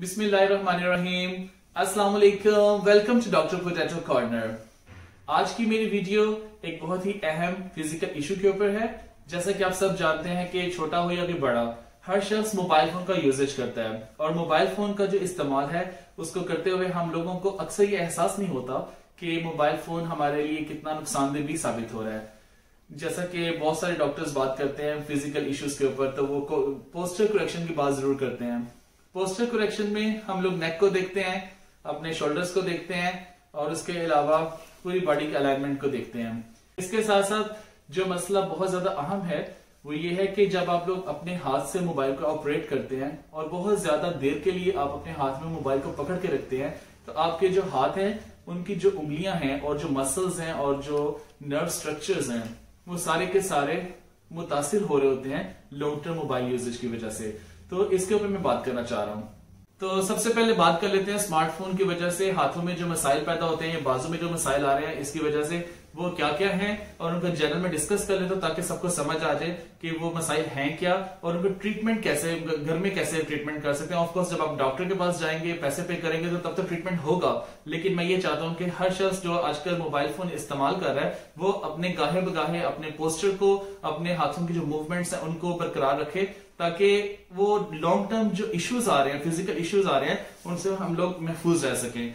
बिस्मिल्लाहिर्रहमानिर्रहीम। अस्सलाम वालेकुम। Welcome to doctor potato corner. आज की मेरी वीडियो एक बहुत ही अहम फिजिकल इशू के ऊपर है। जैसा कि आप सब जानते हैं कि छोटा हो या बड़ा, हर शख्स मोबाइल फोन का यूजेज करता है और मोबाइल फोन का जो इस्तेमाल है उसको करते हुए हम लोगों को अक्सर ये एहसास नहीं होता कि मोबाइल फोन हमारे लिए कितना नुकसानदेह भी साबित हो रहा है। जैसा कि बहुत सारे डॉक्टर्स बात करते हैं फिजिकल इश्यूज के ऊपर, तो वो पोस्चर करेक्शन की बात जरूर करते हैं। पोस्चर करेक्शन में हम लोग नेक को देखते हैं, अपने शोल्डर्स को देखते हैं और उसके अलावा पूरी बॉडी के अलाइनमेंट को देखते हैं। इसके साथ साथ जो मसला बहुत ज्यादा अहम है वो ये है कि जब आप लोग अपने हाथ से मोबाइल को ऑपरेट करते हैं और बहुत ज्यादा देर के लिए आप अपने हाथ में मोबाइल को पकड़ के रखते हैं, तो आपके जो हाथ हैं उनकी जो उंगलियां हैं और जो मसल्स हैं और जो नर्व स्ट्रक्चर्स हैं वो सारे के सारे मुतासिर हो रहे होते हैं लॉन्ग टर्म मोबाइल यूजेज की वजह से। तो इसके ऊपर मैं बात करना चाह रहा हूं। तो सबसे पहले बात कर लेते हैं स्मार्टफोन की वजह से हाथों में जो मसाइल पैदा होते हैं या बाजू में जो मसाइल आ रहे हैं, इसकी वजह से वो क्या क्या हैं और उनका जनरल में डिस्कस कर लेते हैं ताकि सबको समझ आ जाए कि वो मसाइल हैं क्या और उनको ट्रीटमेंट कैसे, घर में कैसे ट्रीटमेंट कर सकते हैं। ऑफकोर्स जब आप डॉक्टर के पास जाएंगे, पैसे पे करेंगे तो तब तो ट्रीटमेंट होगा, लेकिन मैं ये चाहता हूं कि हर शख्स जो आजकल मोबाइल फोन इस्तेमाल कर रहा है वो अपने गाहे बगाहे अपने पोस्चर को, अपने हाथों की जो मूवमेंट्स हैं उनको बरकरार रखे ताकि वो लॉन्ग टर्म जो इश्यूज आ रहे हैं, फिजिकल इश्यूज आ रहे हैं, उनसे हम लोग महफूज रह सकें।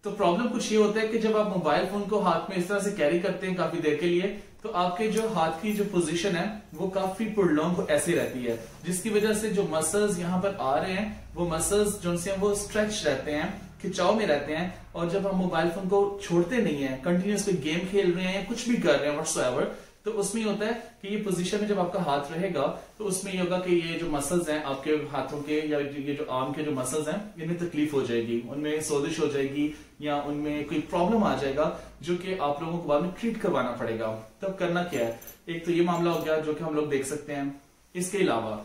तो प्रॉब्लम कुछ ये होता है कि जब आप मोबाइल फोन को हाथ में इस तरह से कैरी करते हैं काफी देर के लिए, तो आपके जो हाथ की जो पोजीशन है वो काफी पुरलॉन्ग ऐसी रहती है, जिसकी वजह से जो मसल्स यहाँ पर आ रहे हैं वो मसल्स जो से वो स्ट्रेच रहते हैं, खिंचाव में रहते हैं। और जब हम मोबाइल फोन को छोड़ते नहीं है, कंटिन्यूसली गेम खेल रहे हैं या कुछ भी कर रहे हैं व्हाटसोएवर, तो उसमें होता है कि ये पोजीशन में जब आपका हाथ रहेगा तो उसमें ये होगा कि ये जो मसल्स हैं आपके हाथों के या ये जो आर्म के जो मसल्स हैं इनमें तकलीफ हो जाएगी, उनमें सोजिश हो जाएगी या उनमें कोई प्रॉब्लम आ जाएगा जो कि आप लोगों को बाद में ट्रीट करवाना पड़ेगा। तब करना क्या है, एक तो ये मामला हो गया जो कि हम लोग देख सकते हैं। इसके अलावा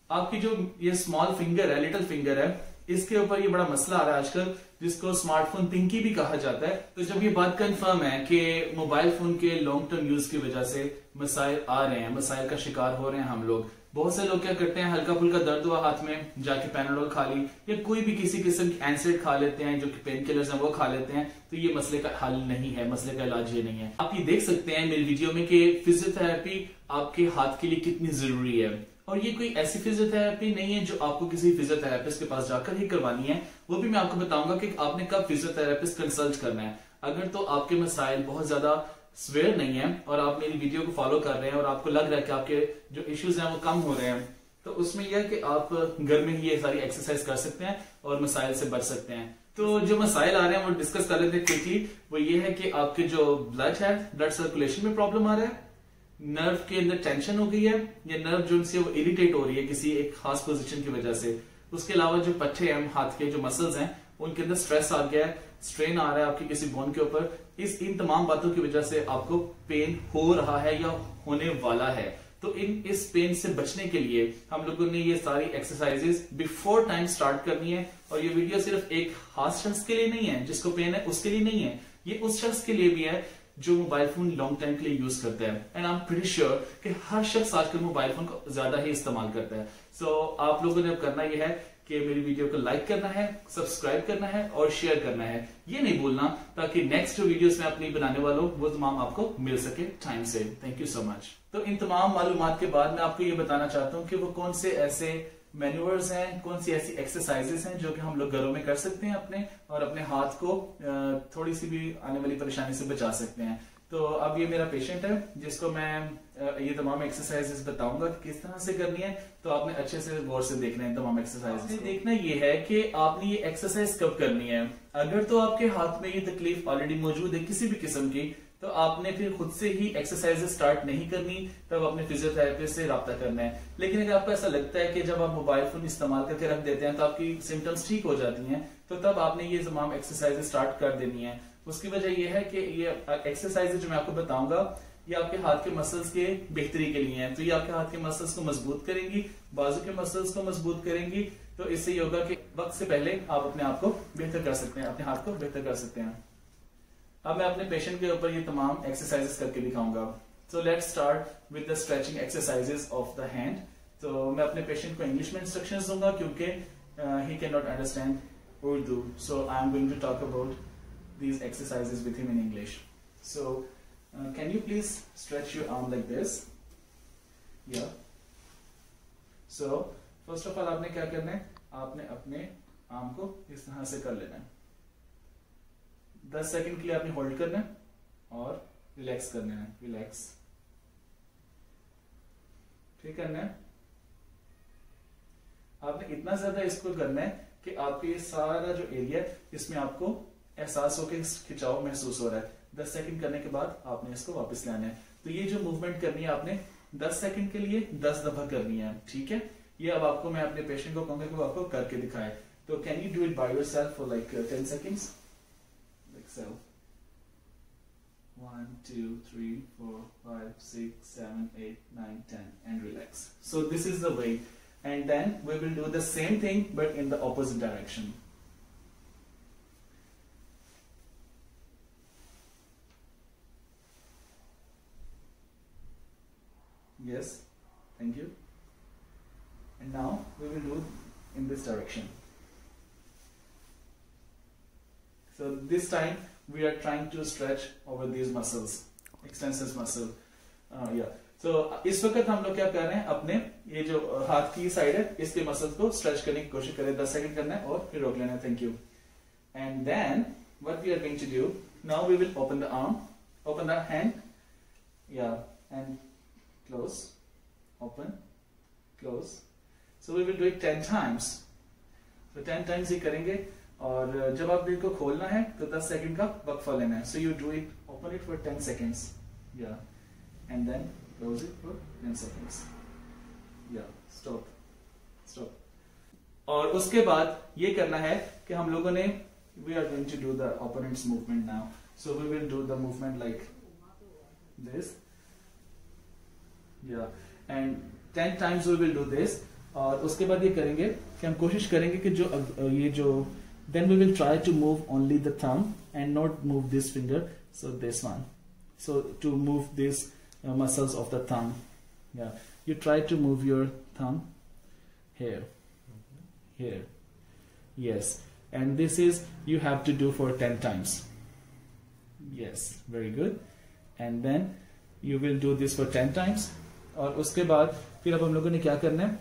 आपकी जो ये स्मॉल फिंगर है, लिटिल फिंगर है, इसके ऊपर ये बड़ा मसला आ रहा है आजकल, जिसको स्मार्टफोन पिंकी भी कहा जाता है। तो जब ये बात कंफर्म है कि मोबाइल फोन के लॉन्ग टर्म यूज की वजह से मसाइल आ रहे हैं, मसाइल का शिकार हो रहे हैं हम लोग, बहुत से लोग क्या करते हैं, हल्का फुल्का दर्द हुआ हाथ में जाके पैनाडोल खा ली या कोई भी किसी किस्म की एंसिड खा लेते हैं, जो कि पेन किलर्स हैं वो खा लेते हैं। तो ये मसले का हल नहीं है, मसले का इलाज ये नहीं है। आप ये देख सकते हैं मेरी वीडियो में कि फिजियोथेरेपी आपके हाथ के लिए कितनी जरूरी है। और ये कोई ऐसी फिजियोथेरेपी नहीं है जो आपको किसी फिजियोथेरेपिस्ट के पास जाकर ही करवानी है, वो भी मैं आपको बताऊंगा कि आपने कब फिजियोथेरेपिस्ट कंसल्ट करना है। अगर तो आपके मसाइल बहुत ज्यादा स्वेयर नहीं है और आप मेरी वीडियो को फॉलो कर रहे हैं और आपको लग रहा है कि आपके जो इश्यूज हैं वो कम हो रहे हैं, तो उसमें यह है कि आप घर में ही ये सारी एक्सरसाइज कर सकते हैं और मसाइल से बच सकते हैं। तो जो मसाइल आ रहे हैं वो डिस्कस कर लेते हैं क्विकली। वो ये है कि आपके जो ब्लड है, ब्लड सर्कुलेशन में प्रॉब्लम आ रहा है, नर्व के अंदर टेंशन हो गई है या नर्व जो से वो इरिटेट हो रही है किसी एक खास पोजीशन की वजह से। उसके अलावा जो पट्टे हैं हाथ के, जो मसल्स हैं, उनके अंदर स्ट्रेस आ गया है, स्ट्रेन आ रहा है आपकी किसी बोन के ऊपर। इन तमाम बातों की वजह से आपको पेन हो रहा है या होने वाला है। तो इस पेन से बचने के लिए हम लोगों ने ये सारी एक्सरसाइजेस बिफोर टाइम स्टार्ट करनी है। और ये वीडियो सिर्फ एक खास शख्स के लिए नहीं है, जिसको पेन है उसके लिए नहीं है, ये उस शख्स के लिए भी है जो मोबाइल फोन लॉन्ग टाइम के लिए यूज करता है। And I am pretty sure कि हर शख्स आजकल मोबाइल फोन को ज्यादा ही इस्तेमाल करता है। सो आप लोगों ने अब करना यह है कि मेरी वीडियो को लाइक करना है, सब्सक्राइब करना है और शेयर करना है, ये नहीं भूलना, ताकि नेक्स्ट जो वीडियोस मैं अपनी बनाने वाला हूं वो तमाम आपको मिल सके टाइम से। Thank you so much. तो इन तमाम मालूमात के बाद मैं आपको ये बताना चाहता हूँ कि वो कौन से ऐसे मैन्यूवर्स हैं, कौन सी ऐसी एक्सरसाइजेस हैं जो कि हम लोग घरों में कर सकते हैं अपने, और अपने हाथ को थोड़ी सी भी आने वाली परेशानी से बचा सकते हैं। तो अब ये मेरा पेशेंट है जिसको मैं ये तमाम एक्सरसाइजेस बताऊंगा कि किस तरह से करनी है। तो आपने अच्छे से गौर से देखना है तमाम एक्सरसाइजेस। देखना ये है कि आपने ये एक्सरसाइज कब करनी है। अगर तो आपके हाथ में ये तकलीफ ऑलरेडी मौजूद है किसी भी किस्म की, तो आपने फिर खुद से ही एक्सरसाइजेस स्टार्ट नहीं करनी, तब अपने फिजियोथेरेपिस्ट से राब्ता करना है। लेकिन अगर आपको ऐसा लगता है कि जब आप मोबाइल फोन इस्तेमाल करके रख देते हैं तो आपकी सिम्टम्स ठीक हो जाती हैं, तो तब आपने ये तमाम एक्सरसाइजेस स्टार्ट कर देनी है। उसकी वजह यह है कि ये एक्सरसाइजेज जो मैं आपको बताऊंगा ये आपके हाथ के मसल्स के बेहतरी के लिए हैं। तो ये आपके हाथ के मसल्स को मजबूत करेंगी, बाजू के मसल्स को मजबूत करेंगी। तो इससे ये होगा कि वक्त से पहले आप अपने आप को बेहतर कर सकते हैं, अपने हाथ को बेहतर कर सकते हैं। अब मैं अपने पेशेंट के ऊपर ये तमाम एक्सरसाइजेस करके दिखाऊंगा। So let's start with the stretching exercises of the hand. तो मैं अपने पेशेंट को इंग्लिश में इंस्ट्रक्शंस दूंगा क्योंकि he cannot understand Urdu, so I am going to talk about these exercises with him in English. So can you please stretch your arm like this? Yeah. So first of all आपने क्या करना है, आपने अपने arm को इस तरह से कर लेना है, 10 सेकंड के लिए आपने होल्ड करना है और रिलैक्स करना है, रिलैक्स, ठीक करना है। आपने इतना ज्यादा इसको करना है कि आपके ये सारा जो एरिया है इसमें आपको एहसास हो कि खिंचाव महसूस हो रहा है। 10 सेकंड करने के बाद आपने इसको वापस लाना है। तो ये जो मूवमेंट करनी है आपने 10 सेकंड के लिए 10 दफा करनी है, ठीक है। ये अब आपको मैं अपने पेशेंट को कहूंगा कि वो आपको करके दिखाए। तो can you do it by yourself for like 10 seconds, like so. 1 2 3 4 5 6 7 8 9 10 and relax. So this is the way, and then we will do the same thing but in the opposite direction. Yes, thank you. And now we will do in this direction. So this time we are trying to stretch over these muscles, extensors muscle. Yeah. So इस वक्त हम लोग क्या कर रहे हैं, अपने ये जो हाथ की साइड है इसके मसल्स को स्ट्रेच करने की कोशिश करें। 10 सेकंड करना है और फिर रोक लेना है। Thank you. And then what we are going to do, now we will open the arm, open the hand, yeah, and close, open, close. So we will do it 10 times. So 10 times ही करेंगे, और जब आप दिल को खोलना है तो 10 second का वक्फा लेना है। So you do it, open it for 10 seconds, yeah, and then close it for 10 seconds, yeah, stop, stop. और उसके बाद ये करना है कि हम लोगों ने, we are going to do the opponent's movement now. So we will do the movement like this. Yeah, and 10 times we will do this. और उसके बाद ये करेंगे कि हम कोशिश करेंगे कि जो ये जो, then we will try to move only the thumb and not move this finger. So this one. So to move these muscles of the thumb. Yeah, you try to move your thumb here, here. Yes, and this is you have to do for 10 times. Yes, very good. And then you will do this for 10 times. और उसके बाद फिर अब हम लोगों ने क्या करना है,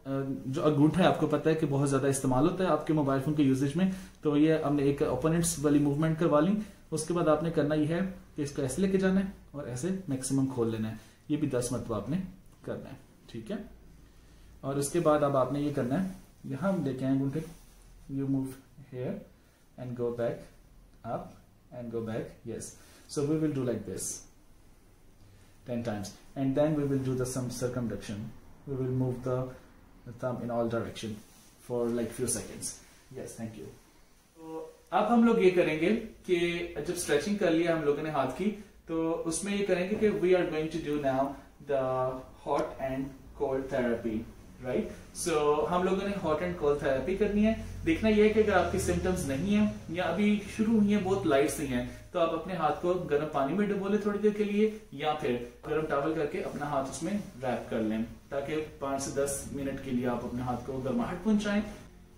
जो अंगूठा है आपको पता है कि बहुत ज्यादा इस्तेमाल होता है आपके मोबाइल फोन के यूजेज में। तो ये हमने एक ओपोनेंट्स वाली मूवमेंट करवा ली। उसके बाद आपने करना ये है कि इसको ऐसे लेके जाना है और ऐसे मैक्सिमम खोल लेना है। ये भी 10 मरतबा आपने करना है, ठीक है। और उसके बाद अब आपने ये करना है, यहां हम लेके आए अंगूठे, you move here and go back, up and go back, yes. So we will do like this 10 times, and then we will do the some circumduction. We will move the thumb in all direction for like few seconds. Yes, thank you. तो अब हम लोग ये करेंगे कि जब stretching कर लिया हम लोगों ने हाथ की, तो उसमें ये करेंगे कि we are going to do now the hot and cold therapy, right? So हम लोगों ने hot and cold therapy करनी है। देखना यह है कि अगर आपकी सिम्टम्स नहीं है या अभी शुरू हुई है, बहुत लाइट सी हैं, तो आप अपने हाथ को गर्म पानी में डुबो लें थोड़ी देर के लिए, या फिर गर्म टॉवल करके अपना हाथ उसमें रैप कर लें, ताकि 5 से 10 मिनट के लिए आप अपने हाथ को गर्माहट पहुंचाएं।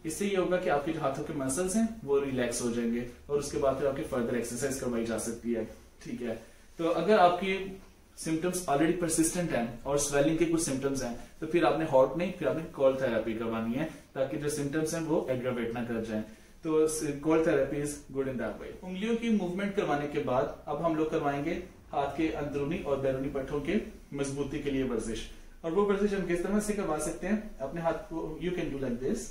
इससे ये होगा कि आपके जो हाथों के मसल्स हैं वो रिलैक्स हो जाएंगे, और उसके बाद फिर आपकी फर्दर एक्सरसाइज करवाई जा सकती है, ठीक है। तो अगर आपकी सिम्टम्स ऑलरेडी परसिस्टेंट हैं और स्वेलिंग के कुछ सिम्टम्स हैं, तो फिर आपने हॉट नहीं, फिर आपने कोल्ड थेरेपी करवानी है, ताकि जो सिम्टम्स हैं वो एग्रावेट ना कर जाएं। तो cold therapy is good in that way. उंगलियों की मूवमेंट करवाने के बाद अब हम लोग करवाएंगे हाथ के अंदरूनी और बैरूनी पट्टों के मजबूती के लिए वर्जिश। और वो वर्जिश हम किस तरह से करवा सकते हैं, अपने हाथ को you can do like this.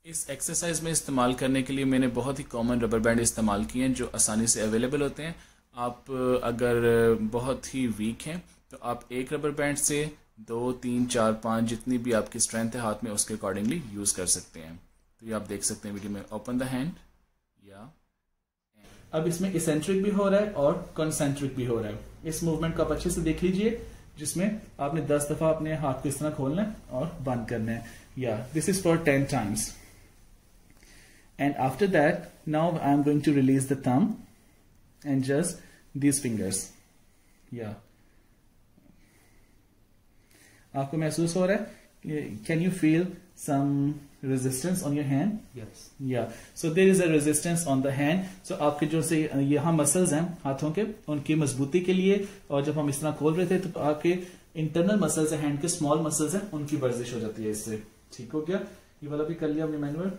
इस एक्सरसाइज में इस्तेमाल करने के लिए मैंने बहुत ही कॉमन रबर बैंड इस्तेमाल किए हैं जो आसानी से अवेलेबल होते हैं। आप अगर बहुत ही वीक हैं तो आप एक रबर बैंड से 2, 3, 4, 5 जितनी भी आपकी स्ट्रेंथ है हाथ में उसके अकॉर्डिंगली यूज कर सकते हैं। तो ये आप देख सकते हैं वीडियो में। ओपन द हैंड, या अब इसमें इसेंट्रिक भी हो रहा है और कॉन्सेंट्रिक भी हो रहा है। इस मूवमेंट को आप अच्छे से देख लीजिए, जिसमें आपने 10 दफा अपने हाथ को इस तरह खोलना है और बंद करना है। या this is for 10 times. And after that, now I am going to release the thumb and just these fingers. Yeah. आपको महसूस हो रहा है Can you feel some resistance on your hand? Yes. Yeah. So there is a resistance on the hand. So आपके जो से यहाँ muscles हैं हाथों के, उनकी मजबूती के लिए, और जब हम इस तरह खोल रहे थे तो आपके इंटरनल मसल्स हैं, हैंड के स्मॉल मसल्स हैं, उनकी वर्जिश हो जाती है इससे। ठीक हो गया? ये वाला भी कर लिया हमने manual.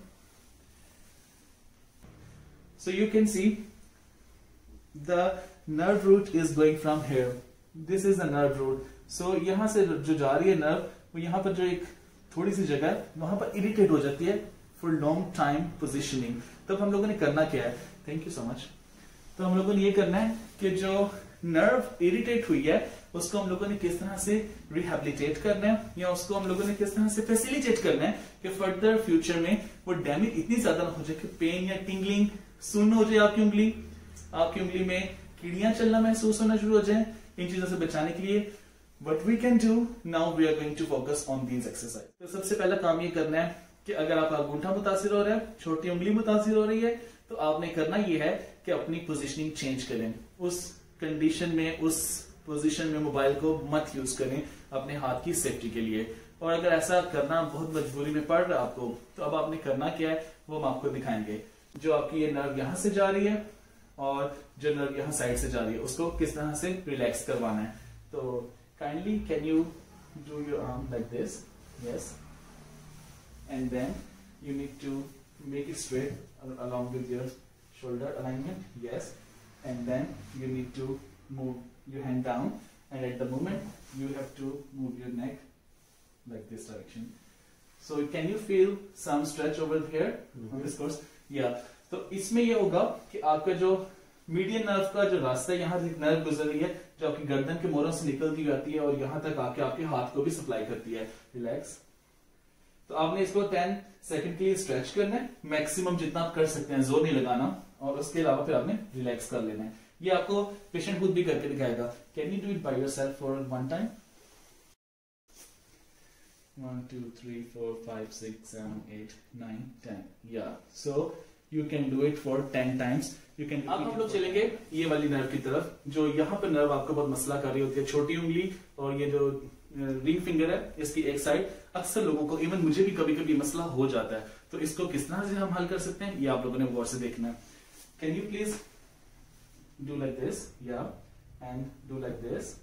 So you can see the nerve root is going from here. This is the nerve root. So यहाँ से जो जा रही है नर्व, वो यहाँ पर जो एक थोड़ी सी जगह है वहां पर इरिटेट हो जाती है फॉर लॉन्ग टाइम पोजिशनिंग। तब हम लोगों ने करना क्या है, थैंक यू सो मच, तो हम लोगों ने ये करना है कि जो नर्व इरिटेट हुई है उसको हम लोगों ने किस तरह से रिहेबिलिटेट करना है, या उसको हम लोगों ने किस तरह से फैसिलिटेट करना है कि फर्दर फ्यूचर में वो डैमेज इतनी ज्यादा ना हो जाए कि पेन या टिंगलिंग सुन हो जाए आपकी उंगली में कीड़ियां चलना महसूस होना शुरू हो जाए। इन चीजों से बचाने के लिए What we can do now, we are going to focus on these exercise. तो सबसे पहला काम ये करना है कि अगर आपका अंगूठा मुतासिर हो रहा है, छोटी उंगली मुतासिर हो रही है, तो आपने करना ये है कि अपनी पोजीशनिंग चेंज करें। उस कंडीशन में, उस पोजीशन में मोबाइल को मत यूज करें अपने हाथ की सेफ्टी के लिए। और अगर ऐसा करना बहुत मजबूरी में पड़ रहा है आपको, तो अब आपने करना क्या है वो हम आपको दिखाएंगे। जो आपकी ये नर्व यहाँ से जा रही है और जो नर्व यहाँ साइड से जा रही है, उसको किस तरह से रिलैक्स करवाना है। तो kindly can you do your arm like this? Yes. And then you need to make it straight along with your shoulder alignment. Yes. And then you need to move your hand down, and at the moment you have to move your neck like this direction. So can you feel some stretch over here on this course? Yeah. तो इसमें ये होगा कि आपका जो median nerve का जो रास्ता है, यहाँ एक नर्व गुजर रही है जो आपकी गर्दन के मोरों से निकलती जाती है और यहाँ तक आके आपके हाथ को भी सप्लाई करती है। रिलैक्स। तो आपने इसको 10 सेकंड के लिए स्ट्रेच करना है, मैक्सिमम जितना आप कर सकते हैं, जोर नहीं लगाना, और उसके अलावा फिर आपने रिलैक्स कर लेना है। ये आपको पेशेंट खुद भी करके दिखाएगा। Can you do it by yourself for one time? 1 2 3 4 5 6 7 8 9 10। या सो you can do it for 10 times. You can. अब हम लोग चलेंगे ये वाली नर्व की तरफ, जो यहाँ पर नर्व आपको बहुत मसला कर रही होती है, छोटी उंगली और ये जो रिंग फिंगर है इसकी एक साइड। अक्सर लोगों को, इवन मुझे भी कभी कभी मसला हो जाता है, तो इसको किस तरह से हम हल कर सकते हैं ये आप लोगों ने गौर से देखना है। Can you please do like this, yeah and do like this,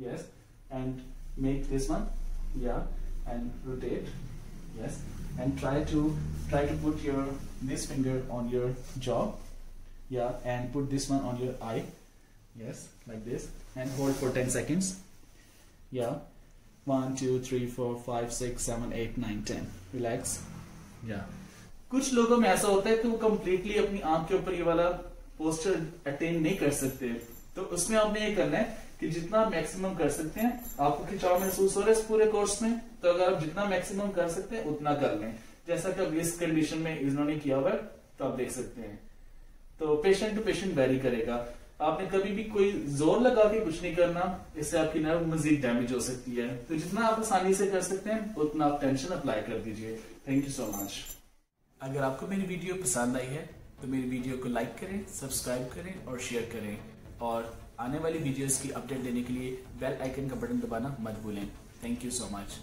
yes, and make this one, yeah, and rotate, yes, and try to put this finger on your jaw, yeah, and put this one on your eye, yes, like this, and hold for 10 seconds, yeah, 1 2 3 4 5 6 7 8 9 10, relax, yeah। कुछ लोगों में ऐसा होता है कि वो completely अपनी आंख के ऊपर ये वाला पोस्चर अटेन नहीं कर सकते, तो उसमें आपने ये करना है कि जितना मैक्सिमम कर सकते हैं, आपको खिंचाव महसूस हो रहा है इस पूरे कोर्स में, तो अगर आप जितना मैक्सिमम कर सकते हैं उतना कर लें, जैसा कि अब इस कंडीशन में इन्होंने किया हुआ है, तो आप देख सकते हैं। तो पेशेंट टू पेशेंट वेरी करेगा। आपने कभी भी कोई जोर लगा के कुछ नहीं करना, इससे आपकी नर्व मजीद डैमेज हो सकती है। तो जितना आप आसानी से कर सकते हैं उतना आप टेंशन अप्लाई कर दीजिए। Thank you so much. अगर आपको मेरी वीडियो पसंद आई है तो मेरी वीडियो को लाइक करें, सब्सक्राइब करें और शेयर करें, और आने वाली वीडियोस की अपडेट लेने के लिए बेल आइकन का बटन दबाना मत भूलें। Thank you so much.